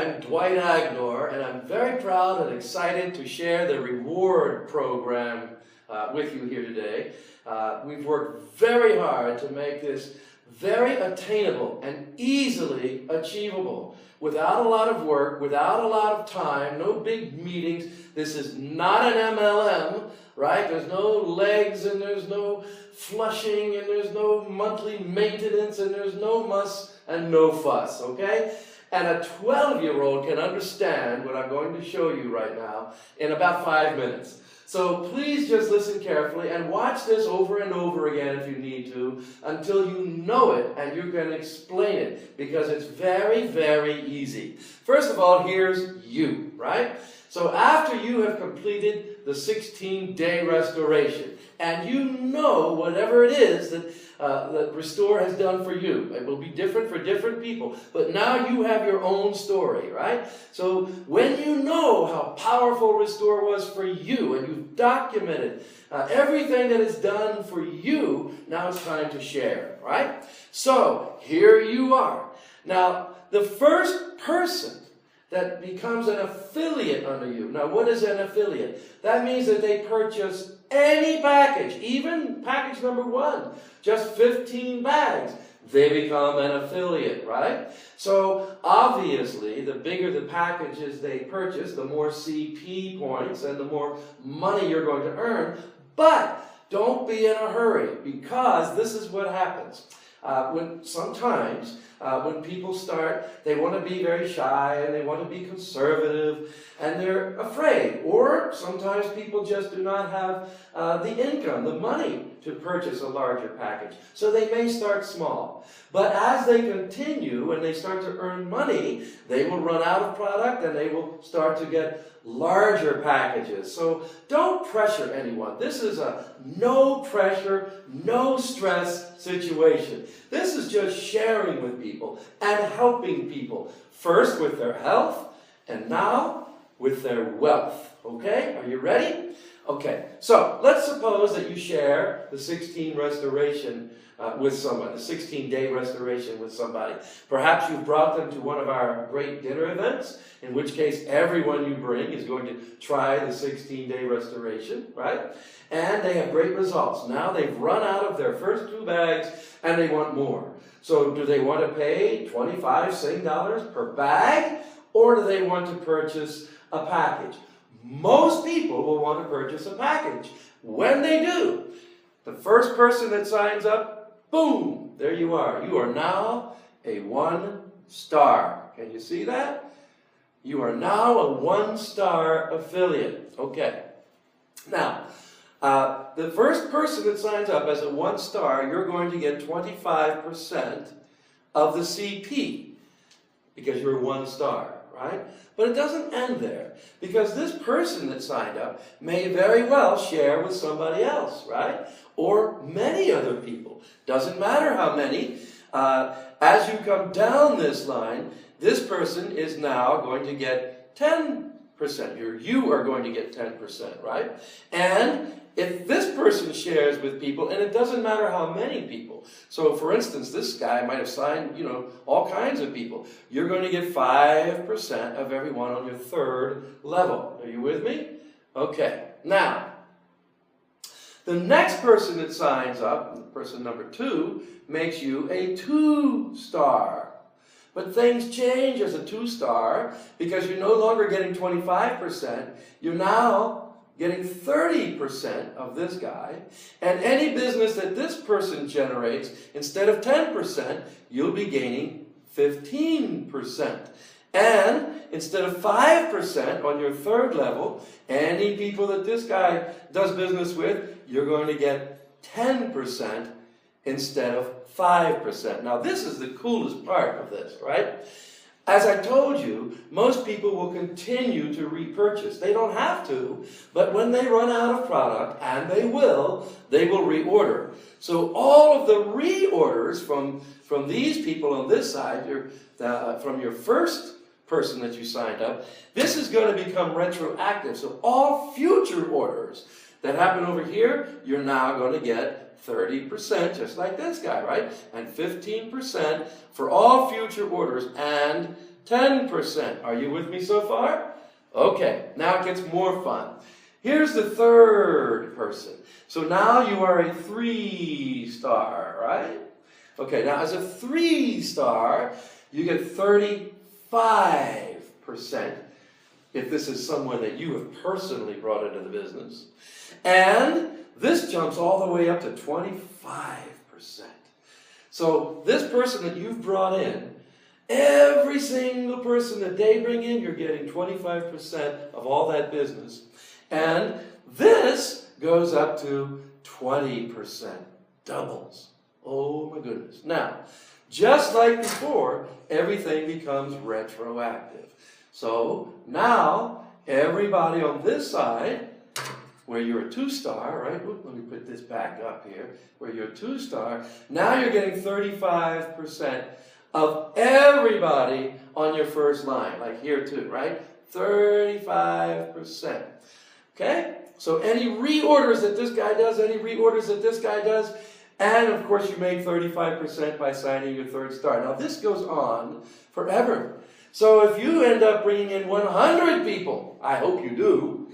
I'm Dwight Agnor, and I'm very proud and excited to share the reward program with you here today. We've worked very hard to make this very attainable and easily achievable. Without a lot of work, without a lot of time, no big meetings. This is not an MLM, right? There's no legs, and there's no flushing, and there's no monthly maintenance, and there's no muss and no fuss, okay? And a 12-year-old can understand what I'm going to show you right now in about 5 minutes. So please just listen carefully and watch this over and over again if you need to until you know it and you can explain it, because it's very, very easy. First of all, here's you, right? So after you have completed the 16-day restoration and you know whatever it is that Restore has done for you. It will be different for different people, but now you have your own story, right? So when you know how powerful Restore was for you and you've documented everything that is done for you, now it's time to share, right? So here you are. Now, the first person that becomes an affiliate under you. Now, what is an affiliate? That means that they purchase any package, even package number 1, just 15 bags, they become an affiliate, right? So obviously, the bigger the packages they purchase, the more CP points and the more money you're going to earn. But don't be in a hurry, because this is what happens. When people start, they want to be very shy and they want to be conservative and they're afraid. Or sometimes people just do not have the income, the money to purchase a larger package. So they may start small. But as they continue and they start to earn money, they will run out of product and they will start to get larger packages. So don't pressure anyone. This is a no pressure, no stress situation. This is just sharing with people and helping people. First with their health and now with their wealth. Okay? Are you ready? Okay. So let's suppose that you share the 16 restoration with somebody, the 16-day restoration with somebody. Perhaps you've brought them to one of our great dinner events, in which case everyone you bring is going to try the 16-day restoration, right? And they have great results. Now they've run out of their first 2 bags and they want more. So do they want to pay 25 Sing dollars per bag, or do they want to purchase a package? Most people will want to purchase a package. When they do, the first person that signs up, boom, there you are. You are now a 1-star. Can you see that? You are now a 1-star affiliate. Okay. Now, the first person that signs up as a 1-star, you're going to get 25% of the CP because you're 1-star, right? But it doesn't end there, because this person that signed up may very well share with somebody else, right? Or many other people. Doesn't matter how many. As you come down this line, this person is now going to get 10%. You are going to get 10%, right? And if this person shares with people, and it doesn't matter how many people. So, for instance, this guy might have signed, all kinds of people. You're going to get 5% of everyone on your 3rd level. Are you with me? Okay. Now, the next person that signs up, person number 2, makes you a 2-star. But things change as a 2-star because you're no longer getting 25%. You're now getting 30% of this guy. And any business that this person generates, instead of 10%, you'll be gaining 15%. And instead of 5% on your 3rd level, any people that this guy does business with, you're going to get 10% instead of 5%. Now, this is the coolest part of this, right? As I told you, most people will continue to repurchase. They don't have to, but when they run out of product, and they will reorder. So all of the reorders from these people on this side, from your first person that you signed up, this is going to become retroactive. So all future orders that happen over here, you're now going to get 30%, just like this guy, right? And 15% for all future orders, and 10%. Are you with me so far? Okay, now it gets more fun. Here's the third person. So now you are a 3-star, right? Okay, now as a 3-star, you get 35% if this is someone that you have personally brought into the business. And this jumps all the way up to 25%. So this person that you've brought in, every single person that they bring in, you're getting 25% of all that business. And this goes up to 20%. Doubles. Oh my goodness. Now, just like before, everything becomes retroactive. So now, everybody on this side, where you're a 2-star, right? Let me put this back up here. Where you're a 2-star, now you're getting 35% of everybody on your first line, like here too, right? 35%. Okay? So any reorders that this guy does, any reorders that this guy does, and of course you make 35% by signing your 3rd star. Now this goes on forever. So if you end up bringing in 100 people, I hope you do,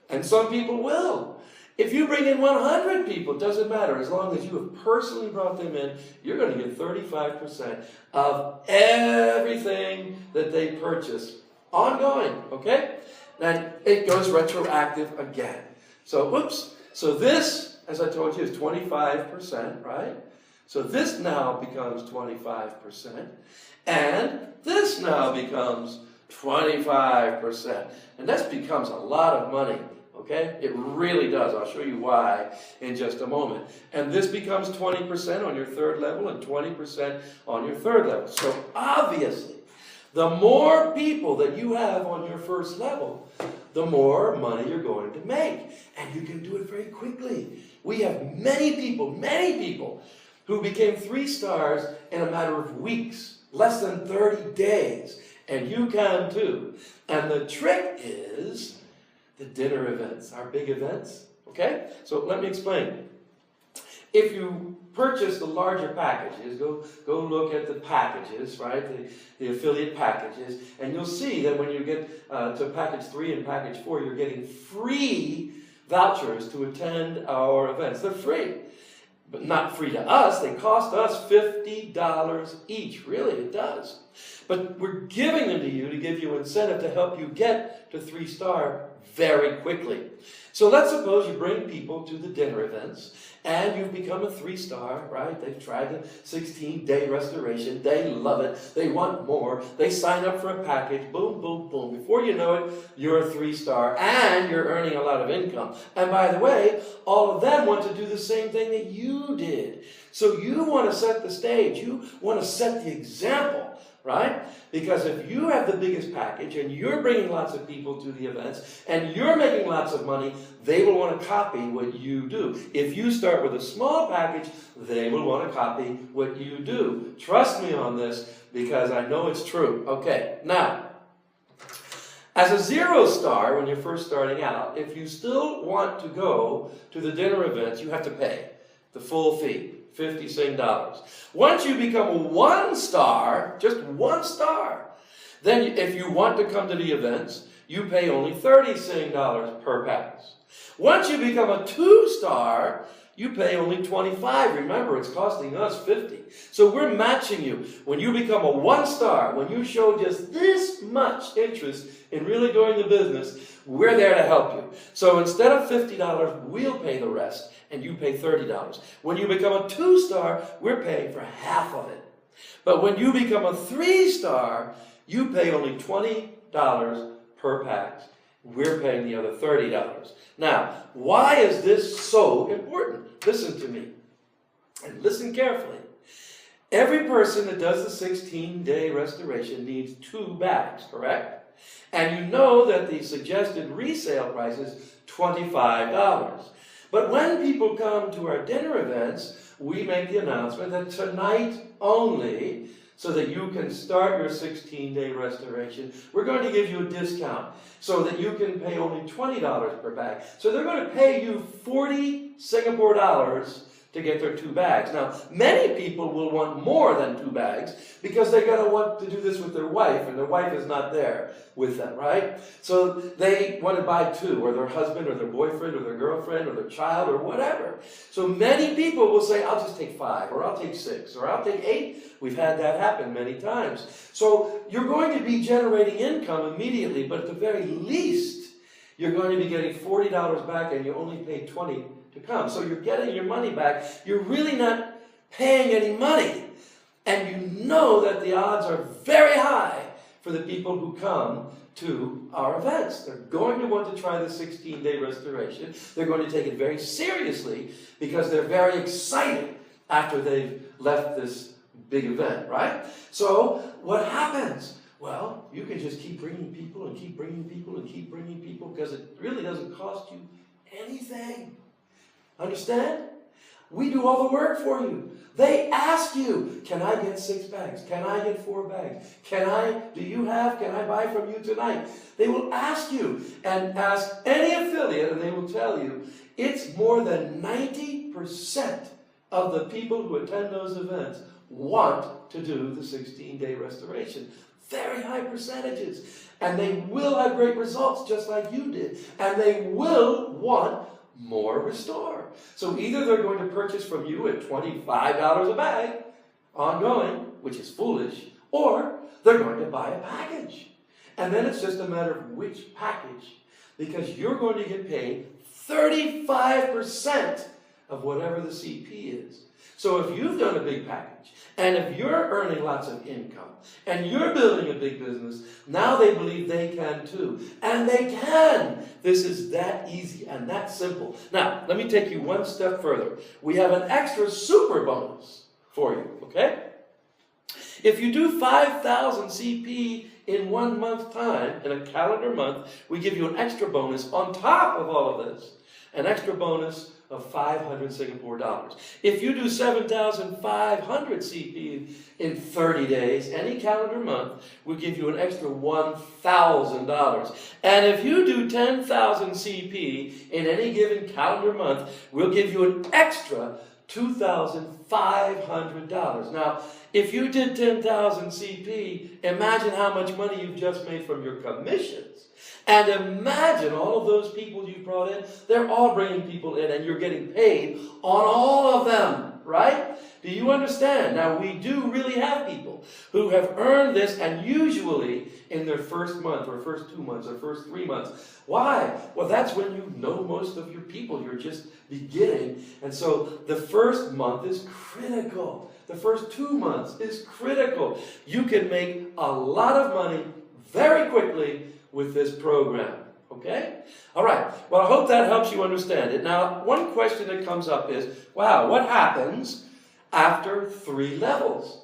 and some people will. If you bring in 100 people, it doesn't matter. As long as you have personally brought them in, you're going to get 35% of everything that they purchase. Ongoing, okay? And it goes retroactive again. So, oops. So this, as I told you, is 25%, right? So this now becomes 25%. And this now becomes 25%. And that becomes a lot of money. Okay? It really does. I'll show you why in just a moment. And this becomes 20% on your 3rd level and 20% on your 3rd level. So obviously, the more people that you have on your 1st level, the more money you're going to make. And you can do it very quickly. We have many people who became 3-stars in a matter of weeks, less than 30 days. And you can too. And the trick is the dinner events, our big events, okay? So let me explain. If you purchase the larger packages, go look at the packages, right? The affiliate packages, and you'll see that when you get to package 3 and package 4, you're getting free vouchers to attend our events. They're free, but not free to us. They cost us $50 each. Really, it does. But we're giving them to you to give you incentive to help you get to 3-star very quickly. So let's suppose you bring people to the dinner events and you've become a 3-star, right? They've tried the 16-day restoration. They love it. They want more. They sign up for a package. Boom, boom, boom. Before you know it, you're a 3-star and you're earning a lot of income. And by the way, all of them want to do the same thing that you did. So you want to set the stage. You want to set the example. Right? Because if you have the biggest package and you're bringing lots of people to the events and you're making lots of money, they will want to copy what you do. If you start with a small package, they will want to copy what you do. Trust me on this because I know it's true. Okay, now, as a 0-star, when you're first starting out, if you still want to go to the dinner events, you have to pay the full fee. 50 Sing dollars. Once you become a 1-star, just 1 star, then if you want to come to the events, you pay only 30 Sing dollars per pass. Once you become a 2-star, you pay only 25. Remember, it's costing us 50. So we're matching you. When you become a 1-star, when you show just this much interest in really doing the business, we're there to help you. So instead of $50, we'll pay the rest, and you pay $30. When you become a 2-star, we're paying for half of it. But when you become a 3-star, you pay only $20 per pack. We're paying the other $30. Now, why is this so important? Listen to me, and listen carefully. Every person that does the 16-day restoration needs 2 bags, correct? And you know that the suggested resale price is $25. But when people come to our dinner events, we make the announcement that tonight only, so that you can start your 16-day restoration, we're going to give you a discount so that you can pay only $20 per bag. So they're going to pay you 40 Singapore dollars to get their 2 bags. Now, many people will want more than 2 bags because they're going to want to do this with their wife, and their wife is not there with them, right? So they want to buy 2, or their husband, or their boyfriend, or their girlfriend, or their child, or whatever. So many people will say, I'll just take 5, or I'll take 6, or I'll take 8. We've had that happen many times. So you're going to be generating income immediately, but at the very least, you're going to be getting $40 back, and you only paid $20 to come. So you're getting your money back. You're really not paying any money. And you know that the odds are very high for the people who come to our events. They're going to want to try the 16-day restoration. They're going to take it very seriously because they're very excited after they've left this big event, right? So what happens? Well, you can just keep bringing people and keep bringing people and keep bringing people because it really doesn't cost you anything. Understand? We do all the work for you. They ask you, can I get 6 bags? Can I get 4 bags? Can I buy from you tonight? They will ask you and ask any affiliate, and they will tell you it's more than 90% of the people who attend those events want to do the 16-day restoration. Very high percentages. And they will have great results just like you did. And they will want more Restore. So either they're going to purchase from you at $25 a bag, ongoing, which is foolish, or they're going to buy a package. And then it's just a matter of which package, because you're going to get paid 35% of whatever the CP is. So if you've done a big package, and if you're earning lots of income, and you're building a big business, now they believe they can too. And they can. This is that easy and that simple. Now, let me take you one step further. We have an extra super bonus for you, okay? If you do 5,000 CP in 1 month time, in a calendar month, we give you an extra bonus on top of all of this. An extra bonus of 500 Singapore dollars. If you do 7,500 CP in 30 days, any calendar month, we'll give you an extra $1,000. And if you do 10,000 CP in any given calendar month, we'll give you an extra $2,500. Now, if you did 10,000 CP, imagine how much money you've just made from your commissions. And imagine all of those people you brought in, they're all bringing people in and you're getting paid on all of them, right? Do you understand? Now, we do really have people who have earned this, and usually in their first month or first 2 months or first 3 months. Why? Well, that's when you know most of your people. You're just beginning. And so the first month is critical. The first 2 months is critical. You can make a lot of money very quickly with this program. Okay? All right. Well, I hope that helps you understand it. Now, one question that comes up is, wow, what happens after 3 levels?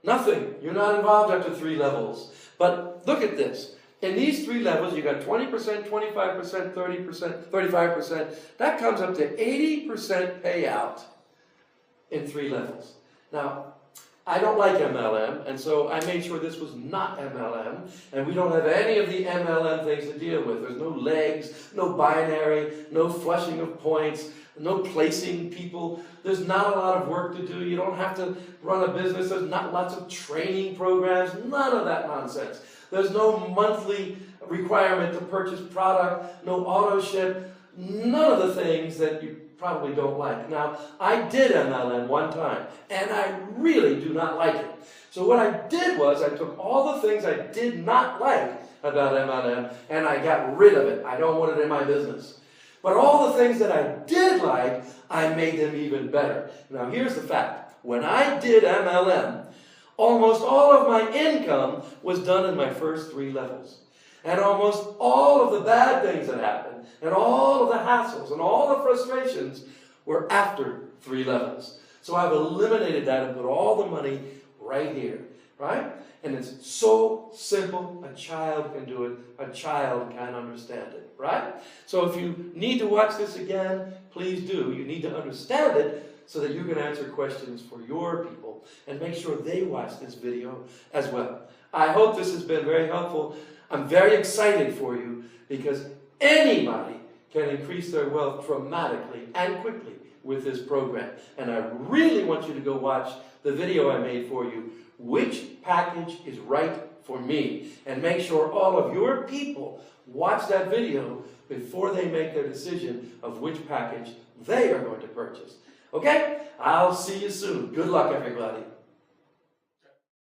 Nothing. You're not involved after 3 levels. But look at this. In these 3 levels, you got 20%, 25%, 30%, 35%. That comes up to 80% payout in 3 levels. Now, I don't like MLM, and so I made sure this was not MLM, and we don't have any of the MLM things to deal with. There's no legs, no binary, no flushing of points, no placing people. There's not a lot of work to do. You don't have to run a business. There's not lots of training programs, none of that nonsense. There's no monthly requirement to purchase product, no auto ship, none of the things that you probably don't like. Now, I did MLM one time, and I really do not like it. So what I did was I took all the things I did not like about MLM, and I got rid of it. I don't want it in my business. But all the things that I did like, I made them even better. Now, here's the fact. When I did MLM, almost all of my income was done in my first 3 levels. And almost all of the bad things that happened, and all of the hassles, and all the frustrations were after 3 levels. So I've eliminated that and put all the money right here, right? And it's so simple, a child can do it, a child can understand it, right? So if you need to watch this again, please do. You need to understand it so that you can answer questions for your people and make sure they watch this video as well. I hope this has been very helpful. I'm very excited for you because anybody can increase their wealth dramatically and quickly with this program. And I really want you to go watch the video I made for you, Which Package is Right for Me? And make sure all of your people watch that video before they make their decision of which package they are going to purchase. Okay? I'll see you soon. Good luck, everybody.